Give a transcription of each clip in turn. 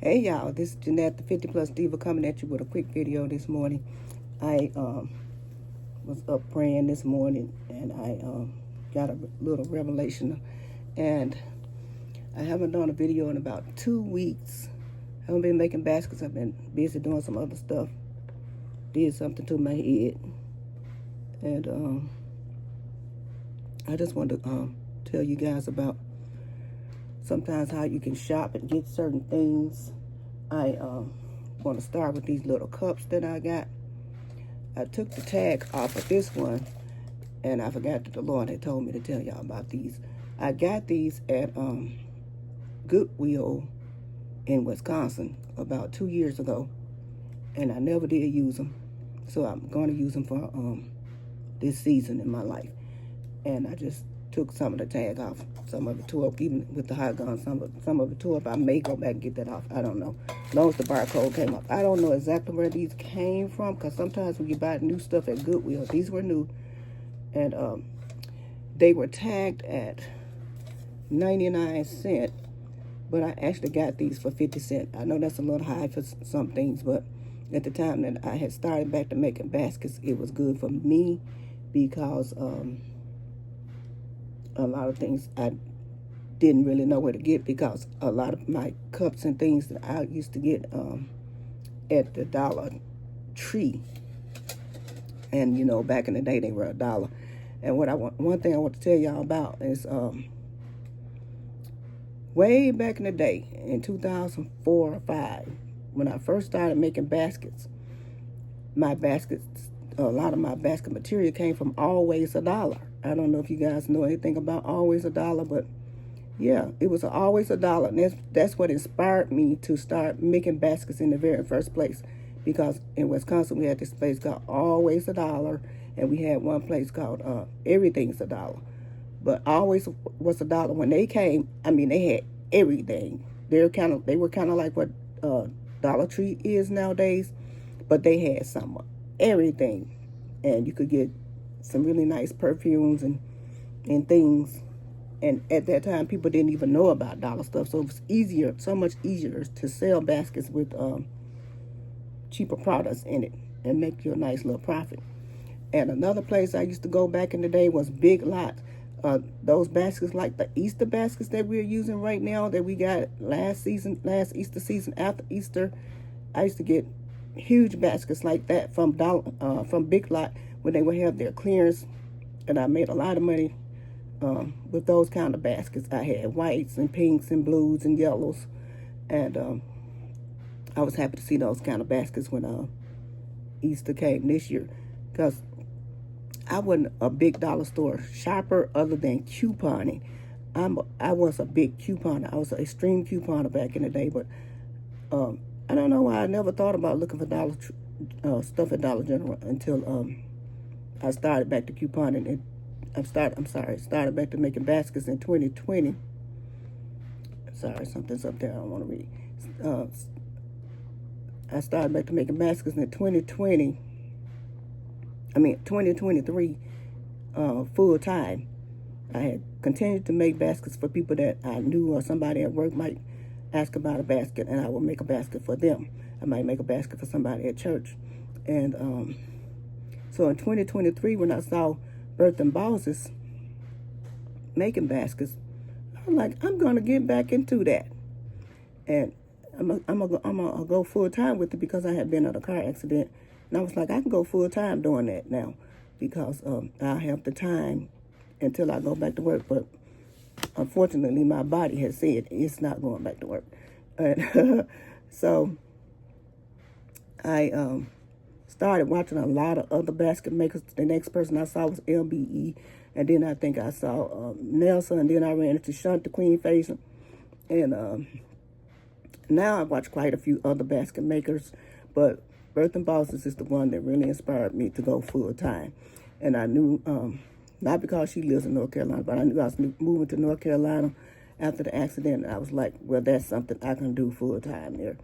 Hey y'all, this is Jeanette, the 50 Plus Diva, coming at you with a quick video this morning. I was up praying this morning and I got a little revelation, and I haven't done a video in about 2 weeks. I haven't been making baskets. I've been busy doing some other stuff. Did something to my head, and I just wanted to tell you guys about sometimes how you can shop and get certain things. I want to start with these little cups that I got. I took the tag off of this one, and I forgot that the Lord had told me to tell y'all about these. I got these at Goodwill in Wisconsin about 2 years ago, and I never did use them. So I'm going to use them for this season in my life. And I just took some of the tag off. Some of it tore up, even with the hot gun. Some of it tore up. I may go back and get that off. I don't know. As long as the barcode came up. I don't know exactly where these came from, because sometimes when you buy new stuff at Goodwill, these were new, and they were tagged at 99 cents, but I actually got these for 50 cents. I know that's a little high for some things, but at the time that I had started back to making baskets, it was good for me, because a lot of things I didn't really know where to get, because a lot of my cups and things that I used to get at the Dollar Tree, and you know, back in the day they were $1. And one thing I want to tell y'all about is way back in the day, in 2004 or 5, when I first started making baskets, a lot of my basket material came from Always $1. I don't know if you guys know anything about Always $1, but yeah, it was Always $1. And that's what inspired me to start making baskets in the very first place. Because in Wisconsin, we had this place called Always $1, and we had one place called Everything's $1. But Always was $1. When they came, I mean, they had everything. They were kind of like what Dollar Tree is nowadays, but they had some of everything, and you could get some really nice perfumes and things. And at that time, people didn't even know about dollar stuff, so it was easier, so much easier to sell baskets with cheaper products in it and make you a nice little profit. And another place I used to go back in the day was Big Lots. Those baskets, like the Easter baskets that we're using right now, that we got last Easter season, after Easter, I used to get huge baskets like that from Big Lot when they would have their clearance, and I made a lot of money with those kind of baskets. I had whites and pinks and blues and yellows, and I was happy to see those kind of baskets when Easter came this year, because I wasn't a big dollar store shopper other than couponing. I was a big couponer. I was an extreme couponer back in the day, but I don't know why I never thought about looking for stuff at Dollar General until I started back to couponing. And started back to making baskets in 2020. Sorry, something's up there I don't want to read. I started back to making baskets in 2023, full time. I had continued to make baskets for people that I knew, or somebody at work might ask about a basket, and I would make a basket for them. I might make a basket for somebody at church. And so in 2023, when I saw Bertha Bosses making baskets, I'm like, I'm going to get back into that. And I'm gonna go full time with it, because I had been in a car accident, and I was like, I can go full time doing that now, because I have the time until I go back to work. But unfortunately, my body has said it's not going back to work, and so I started watching a lot of other basket makers. The next person I saw was LBE, and then I think I saw Nelson, and then I ran into Shanta Queen Face, and now I watch quite a few other basket makers, but Bertha Bosses is the one that really inspired me to go full time. And I knew, not because she lives in North Carolina, but I knew I was moving to North Carolina after the accident, and I was like, well, that's something I can do full time there.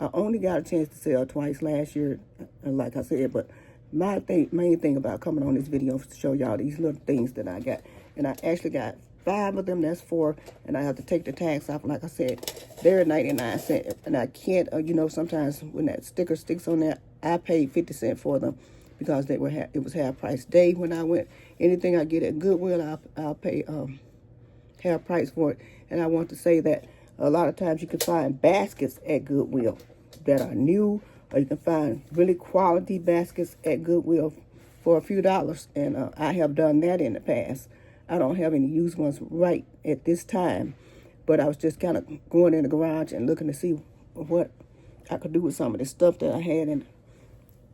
I only got a chance to sell twice last year, like I said, but my main thing about coming on this video is to show y'all these little things that I got. And I actually got 5 of them, that's 4, and I have to take the tax off. Like I said, they're 99¢, and I can't, you know, sometimes when that sticker sticks on there, I paid 50¢ for them because they were it was half price day when I went. Anything I get at Goodwill, I'll pay half price for it. And I want to say that a lot of times you can find baskets at Goodwill that are new, or you can find really quality baskets at Goodwill for a few dollars, and I have done that in the past. I don't have any used ones right at this time, but I was just kind of going in the garage and looking to see what I could do with some of the stuff that I had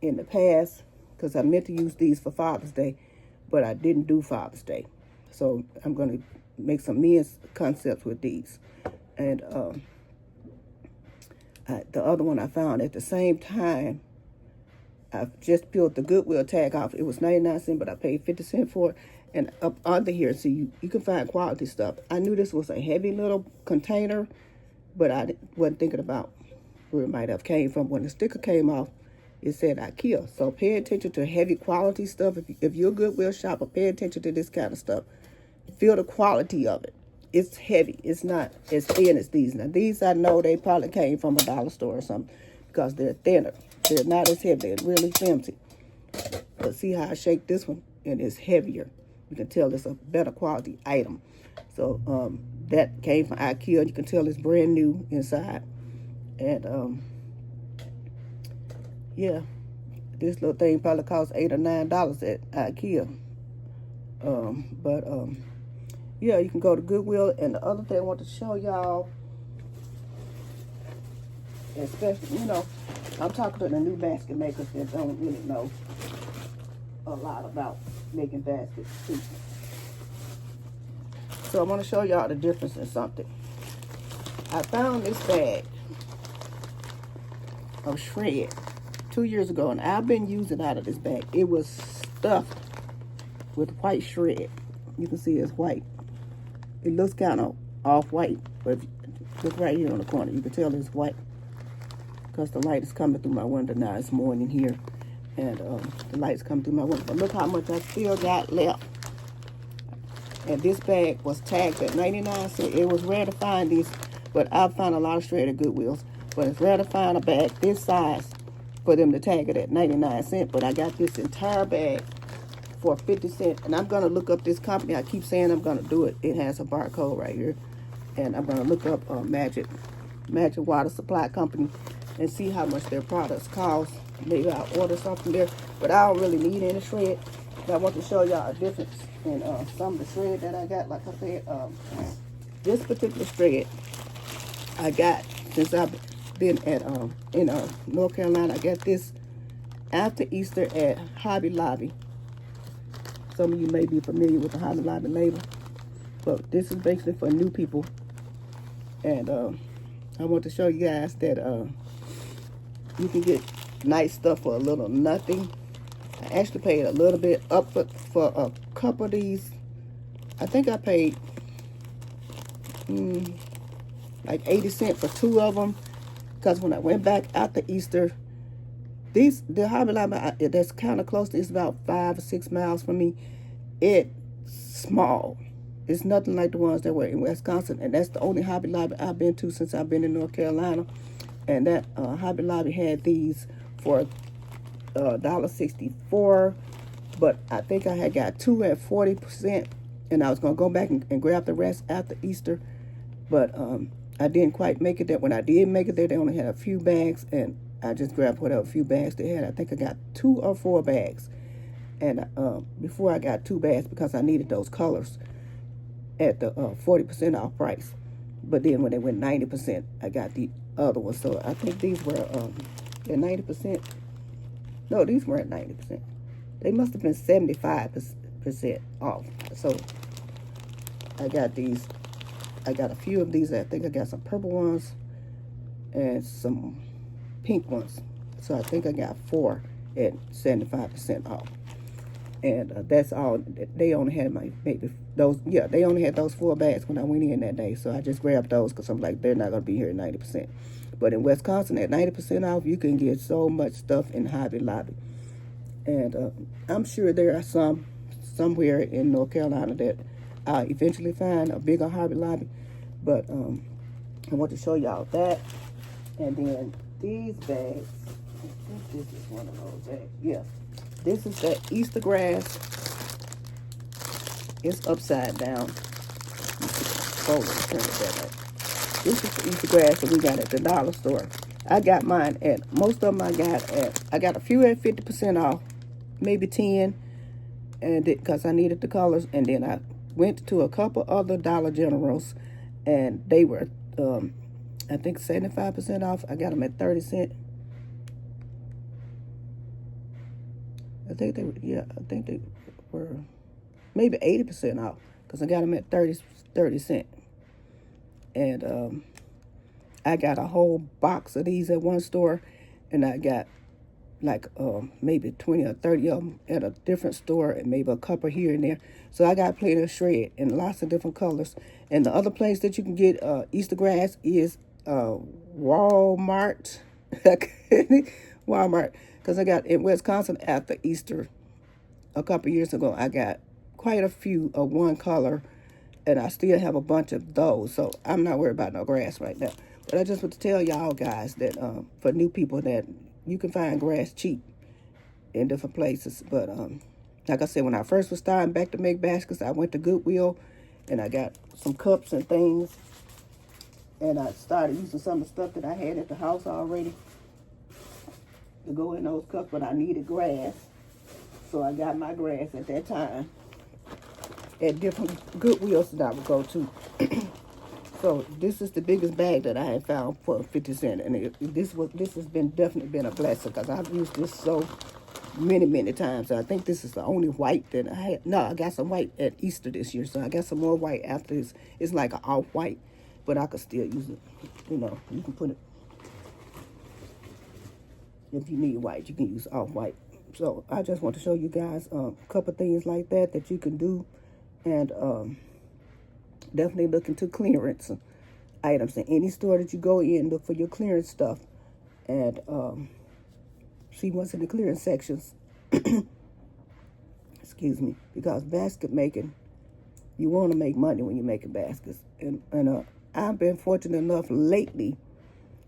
in the past, because I meant to use these for Father's Day, but I didn't do Father's Day. So I'm going to make some men's concepts with these. And the other one I found at the same time, I just peeled the Goodwill tag off. It was 99¢, but I paid 50¢ for it. And up under here, see, you can find quality stuff. I knew this was a heavy little container, but I wasn't thinking about where it might have came from. When the sticker came off, it said IKEA. So pay attention to heavy quality stuff. If you're a Goodwill shopper, pay attention to this kind of stuff. Feel the quality of it. It's heavy. It's not as thin as these. Now, these I know they probably came from a dollar store or something because they're thinner. They're not as heavy. They're really flimsy. But see how I shake this one? And it's heavier. You can tell it's a better quality item. So that came from IKEA. You can tell it's brand new inside. And yeah, this little thing probably cost $8 or $9 at IKEA. Yeah, you can go to Goodwill. And the other thing I want to show y'all, especially, you know, I'm talking to the new basket makers that don't really know a lot about making baskets too. So I want to show y'all the difference in something. I found this bag of shred 2 years ago, and I've been using out of this bag. It was stuffed with white shred. You can see it's white. It looks kind of off-white, but if you look right here on the corner, you can tell it's white because the light is coming through my window now. It's morning here, and the light's coming through my window. But look how much I still got left. And this bag was tagged at 99¢. It was rare to find these, but I've found a lot of shred at Goodwills. But it's rare to find a bag this size for them to tag it at 99¢. But I got this entire bag for 50¢. And I'm going to look up this company. I keep saying I'm going to do it. It has a barcode right here. And I'm going to look up Magic Water Supply Company and see how much their products cost. Maybe I'll order something there. But I don't really need any shred. But I want to show y'all a difference in some of the shred that I got. Like I said, this particular shred I got since I've been at in North Carolina. I got this after Easter at Hobby Lobby. Some of you may be familiar with the Hobby Lobby label, but this is basically for new people. And I want to show you guys that you can get nice stuff for a little nothing. I actually paid a little bit up for a couple of these. I think I paid like 80¢ for 2 of them, because when I went back after Easter, the Hobby Lobby that's kind of close to, it's about 5 or 6 miles from me. It's small. It's nothing like the ones that were in Wisconsin, and that's the only Hobby Lobby I've been to since I've been in North Carolina. And that Hobby Lobby had these for $1.64, but I think I had got 2 at 40%, and I was gonna go back and grab the rest after Easter, but I didn't quite make it there. When I did make it there, they only had a few bags, and I just grabbed whatever few bags they had. I think I got 2 or 4 bags, and before I got 2 bags because I needed those colors at the 40% off price. But then when they went 90%, I got the other ones. So I think these were they're 90%. No, these weren't 90%. They must have been 75% off. So I got these. I got a few of these. I think I got some purple ones and some pink ones. So I think I got 4 at 75% off. And that's all. They only had they only had those 4 bags when I went in that day. So I just grabbed those because I'm like, they're not going to be here at 90%. But in Wisconsin, at 90% off, you can get so much stuff in Hobby Lobby. And I'm sure there are some somewhere in North Carolina that I'll eventually find a bigger Hobby Lobby. But I want to show y'all that. And then these bags, I think this is one of those bags. Yeah, this is the Easter grass. It's upside down. Fold it, turn it that way. This is the Easter grass that we got at the dollar store. I got mine at, most of them I got a few at 50% off, maybe 10, and because I needed the colors. And then I went to a couple other Dollar Generals, and they were, I think 75% off. I got them at 30 cents. I think they were maybe 80% off, because I got them at 30 cents. And I got a whole box of these at one store, and I got like maybe 20 or 30 of them at a different store, and maybe a couple here and there. So I got plenty of shred in lots of different colors. And the other place that you can get Easter grass is Walmart. Walmart, because I got in Wisconsin after Easter a couple years ago, I got quite a few of one color, and I still have a bunch of those. So I'm not worried about no grass right now. But I just want to tell y'all guys that for new people, that you can find grass cheap in different places. But like I said, when I first was starting back to make baskets, I went to Goodwill, and I got some cups and things. And I started using some of the stuff that I had at the house already to go in those cups, but I needed grass. So I got my grass at that time at different Goodwills that I would go to. So this is the biggest bag that I had found for 50 cents, and this has definitely been a blessing, because I've used this so many times. I think this is the only white that I had. No, I got some white at Easter this year, so I got some more white after this. It's like an off-white, but I could still use it. You know, you can put it, if you need white, you can use off-white. So I just want to show you guys a couple things like that you can do, and definitely look into clearance items in any store that you go in. Look for your clearance stuff, and see what's in the clearance sections. Excuse me, because basket making, you want to make money when you're making baskets, and I've been fortunate enough lately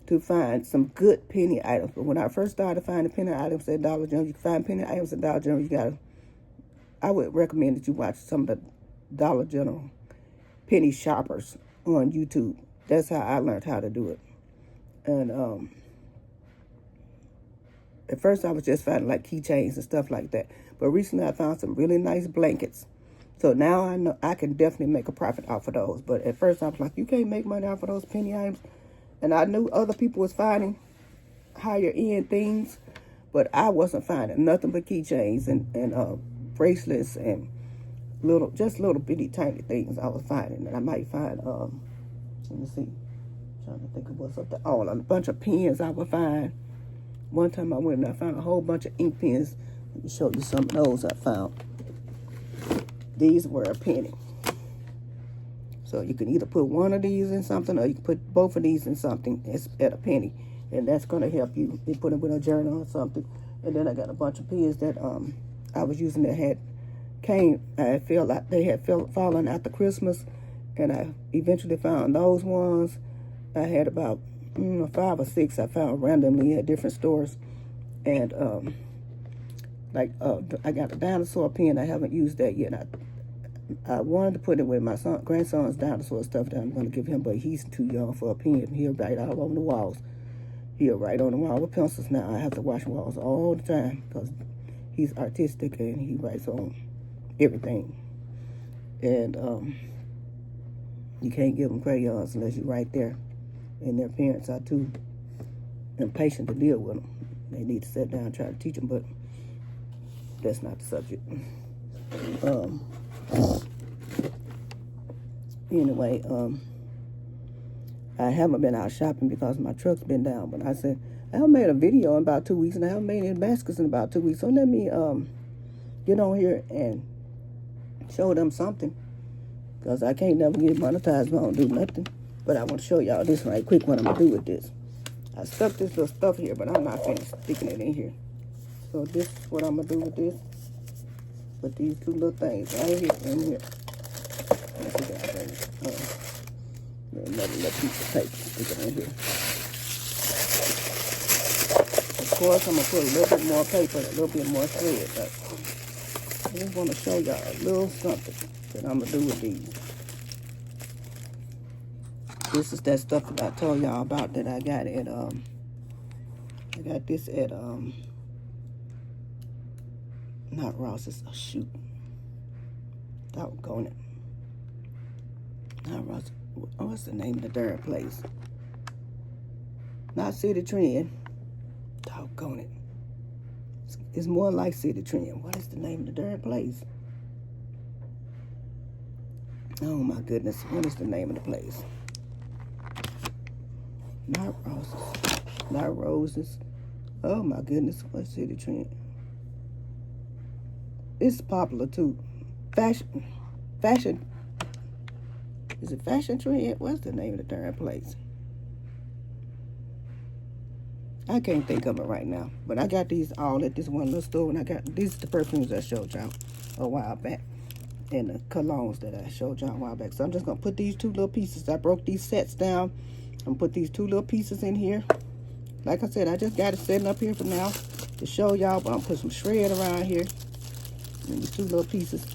to find some good penny items. But when I first started finding penny items at Dollar General, you can find penny items at Dollar General. I would recommend that you watch some of the Dollar General penny shoppers on YouTube. That's how I learned how to do it. And at first I was just finding like keychains and stuff like that. But recently I found some really nice blankets. So now I know I can definitely make a profit off of those. But at first I was like, you can't make money off of those penny items. And I knew other people was finding higher end things, but I wasn't finding nothing but keychains and bracelets and little bitty tiny things I was finding. And I might find, let me see, I'm trying to think of what's up there. Oh, a bunch of pens I would find. One time I went and I found a whole bunch of ink pens. Let me show you some of those I found. These were a penny. So you can either put one of these in something, or you can put both of these in something at a penny. And that's going to help you. You put it with a journal or something. And then I got a bunch of pens that I was using that I felt like they had fallen after Christmas. And I eventually found those ones. I had about 5 or 6 I found randomly at different stores. And I got a dinosaur pen. I haven't used that yet. I wanted to put it with my grandson's dinosaur stuff that I'm going to give him, but he's too young for a pen. He'll write all over the walls. He'll write on the wall with pencils now. I have to wash walls all the time because he's artistic and he writes on everything. And you can't give them crayons unless you're right there. And their parents are too impatient to deal with them. They need to sit down and try to teach them, but that's not the subject. Anyway, I haven't been out shopping because my truck's been down. But I said, I haven't made a video in about 2 weeks, and I haven't made any baskets in about 2 weeks. So let me get on here and show them something, because I can't never get monetized if I don't do nothing. But I want to show y'all this right quick, what I'm going to do with this. I stuck this little stuff here, but I'm not finished sticking it in here. So this is what I'm going to do with this. Put these 2 little things right here in here. Another little piece of paper sticking on here. Of course, I'm going to put a little bit more paper, a little bit more thread, but I just want to show y'all a little something that I'm going to do with these. This is that stuff that I told y'all about that I got at, I got this at, not Ross's, oh shoot. Doggone it. Not Ross, what's the name of the darn place? Not City Trend. Doggone it. It's more like City Trend. What is the name of the darn place? Oh my goodness. What is the name of the place? Not Ross's. Not Rose's. Oh my goodness. What's City Trend? It's popular too. Fashion. Is it Fashion Trend? What's the name of the darn place? I can't think of it right now. But I got these all at this one little store. And I got, these are the perfumes I showed y'all a while back. And the colognes that I showed y'all a while back. So I'm just going to put these two little pieces. I broke these sets down. I'm going to put these two little pieces in here. Like I said, I just got it setting up here for now to show y'all. But I'm going to put some shred around here. And these two little pieces.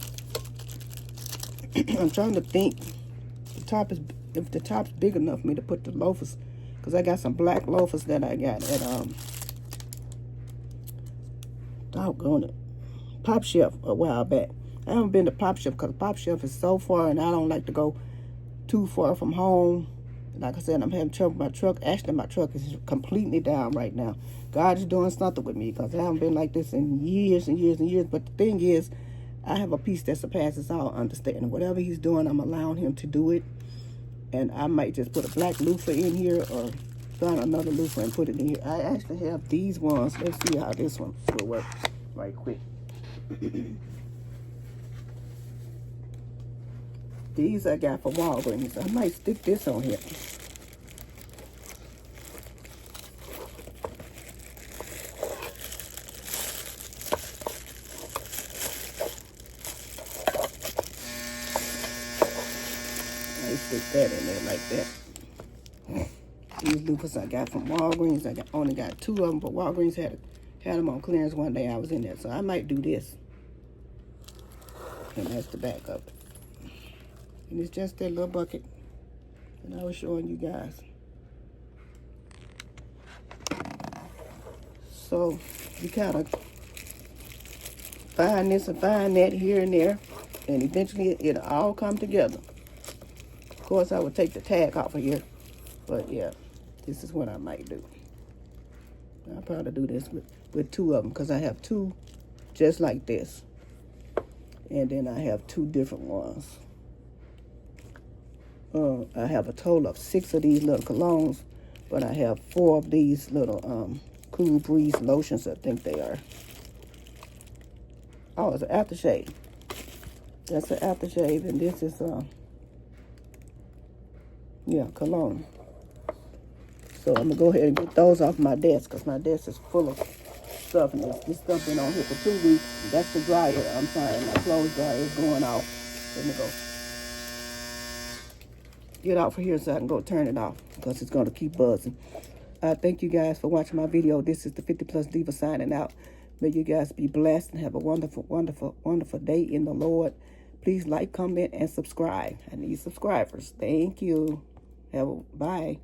I'm trying to think. The top is, if the top's big enough for me to put the loafers. Because I got some black loafers that I got at, doggone it, Pop Shelf a while back. I haven't been to Pop Shelf because Pop Shelf is so far and I don't like to go too far from home. Like I said, I'm having trouble with my truck. Actually, my truck is completely down right now. God is doing something with me because I haven't been like this in years and years and years. But the thing is, I have a peace that surpasses all understanding. Whatever he's doing, I'm allowing him to do it. And I might just put a black loofah in here or find another loofah and put it in here. I actually have these ones. Let's see how this one will work right quick. These I got from Walgreens. I might stick this on here. Stick that in there like that. These loofahs I got from Walgreens. I only got two of them, but Walgreens had them on clearance one day I was in there. So I might do this. And that's the back of it. And it's just that little bucket that I was showing you guys. So you kind of find this and find that here and there. And eventually it'll all come together. Of course, I would take the tag off of here, but yeah, this is what I might do. I'll probably do this with two of them because I have two just like this. And then I have two different ones. I have a total of 6 of these little colognes, but I have 4 of these little Cool Breeze lotions, I think they are. Oh, it's an aftershave. That's an aftershave, and this is yeah, cologne. So I'm gonna go ahead and get those off my desk because my desk is full of stuff, and this stuff been on here for 2 weeks. That's the dryer. I'm sorry, my clothes dryer is going off. Let me go get out for here so I can go turn it off because it's gonna keep buzzing. Thank you guys for watching my video. This is the 50 Plus Diva signing out. May you guys be blessed and have a wonderful, wonderful, wonderful day in the Lord. Please like, comment, and subscribe. I need subscribers. Thank you. Bye.